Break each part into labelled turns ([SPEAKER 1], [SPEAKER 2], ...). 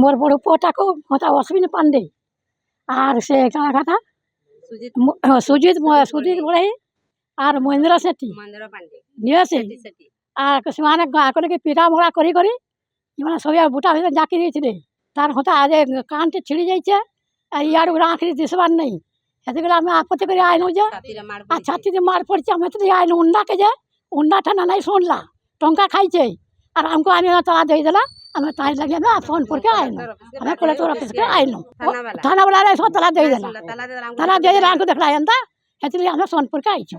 [SPEAKER 1] मोर बड़ पुआटा को हता अश्विन पांडे और से काटा सुजित सुजित बड़े और महेंद्र सेठी निया सेठी और ସେମାନେ ଆକରେ ପିଟା ମରା କରି କରି ଏମାନେ ସବୁ ବୁଟା ଭିତରେ ଜାକି ଦେଇଥିଲେ ତାର ହତା ଆଜ କାନଟେ ଛିଡ଼ି ଯାଇଛେ আর ইয়াড় গুলো আঁখরি দিশবার নেই সেগুলো আমি আপত্তি করে আইনু যে আর ছাতিতে মার পড়ছে আমি তো আইন উন্ডাকে যে উন্ডা ঠান্ডা নাই শুনলা টঙ্কা খাইছে আর আমাকে আনি তালা দিয়ে দিলা আমি তাই লাগে আমি সোনপুরকে আইনু আমি কলেক্টর অফিসকে আইনু থানাওয়ালা সব তালা দিয়ে দিলা তালা দিয়ে দিলা আমাকে দেখলা এনতা সেগুলি আমি সোনপুরকে আইছু।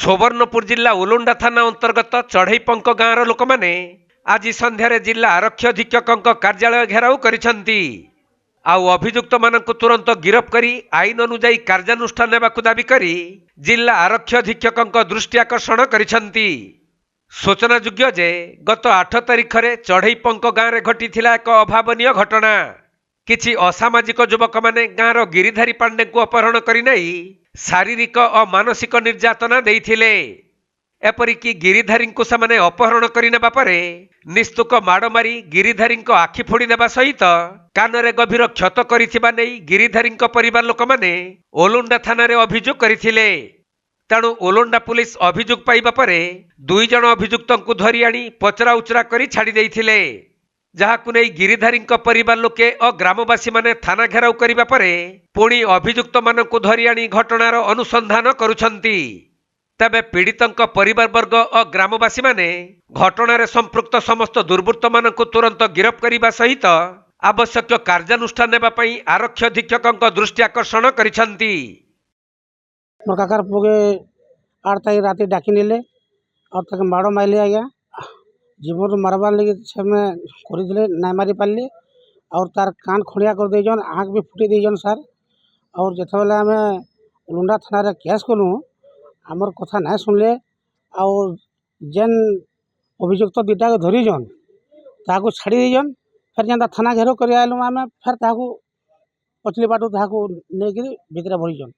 [SPEAKER 2] सुवर्णपुर जिला ओलुंडा थाना अंतर्गत चढ़ईपंक गाँवर लोक मैंने आज सन्ध्यारे जिला आरक्षी अधीक्षक कार्यालय घेराव करिसेंती आउ अभियुक्त मानक तुरंत गिरफ करी आईन अनुजाई कार्यानुष्ठान नेबाकु दाबी करी जिला आरक्षी अधीक्षक दृष्टि आकर्षण करिसेंती। सूचनायोग्य जे गत 8 तारिख रे चढ़ईपंक गाँव में घटी एक अभावनीय घटना। किछि असामाजिक युवक माने गाँवर गिरिधारी पांडे को अपहरण करि नहीं शारीरिक और मानसिक निर्यातना देइथिले। एपरिकी गिरिधारी को से अपहरण कर निस्तुक माड़ मारी गिरिधारी आखि फोड़ी देवा सहित कानरे गभीर क्षत करिथिबा नै गिरिधारी परिवार लोक माने ओलुंडा थाना रे अभियोग करथिले। तेणु ओलुंडा पुलिस अभियोग पाइबा परे 2 जण अभियुक्त को धरी आनी पचरा उचरा करी छाड़ी देइथिले। जहाकु नै गिरिधारी परिवार लोके और ग्रामवासी माने थाना घेराव करिबा परे पुणी अभियुक्त मानकु धरी आनी घटनार अनुसंधान करुछंती। तबे पीड़ितंक परिवार वर्ग और ग्रामवासी माने घटनार संपृक्त समस्त दुर्बृत्त मानकु तुरंत गिरफ करिबा सहित आवश्यक कार्यानुष्ठान नेबा पई आरक्षी अधीक्षक दृष्टि आकर्षण करिछंती।
[SPEAKER 3] मोर काकार पुगे 8 तारिख राति डाकी नेले और तक माड़ माइले आज्ञा जीवन मारबार लगे से करते ना मारी पारे और तार कान खड़िया कर देजन आँख भी फुटे देजन सार। और जिते बेले आम लुंडा थाना केस कलु आमर कथा ना शुणले और जेन अभियुक्त 2टा को धरीजन ताको छाड़ी देजन फिर जेनता थाना घेराव कर आलु आम फिर ताको पचली बाटू ताको नहीं भितर भरीजन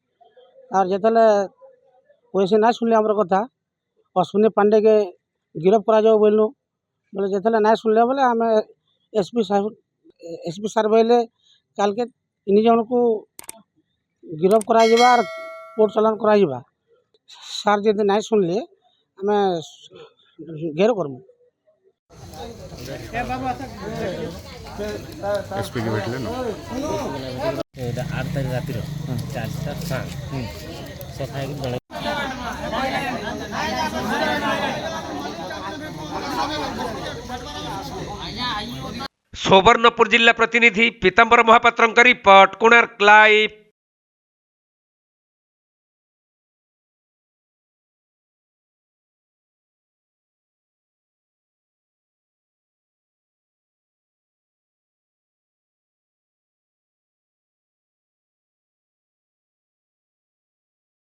[SPEAKER 3] और जिते वैसे ना शुणले आमर कथा अश्विनी पांडे के गिरफ करा जाओ बोलनु बोले जिते ना शुणले बोले आम एसपी सार बोले काल के 3 जन को गिरफ करा और कोर्ट चालान करा सार जब ना शुणले आम घेर करमु।
[SPEAKER 4] एसपी के बैठले न
[SPEAKER 5] 8 तारिख रातिर 4टा सफाई के
[SPEAKER 2] सुवर्णपुर जिला प्रतिनिधि पीताम्बर महापात्र रिपोर्ट कोणार्क लाइव।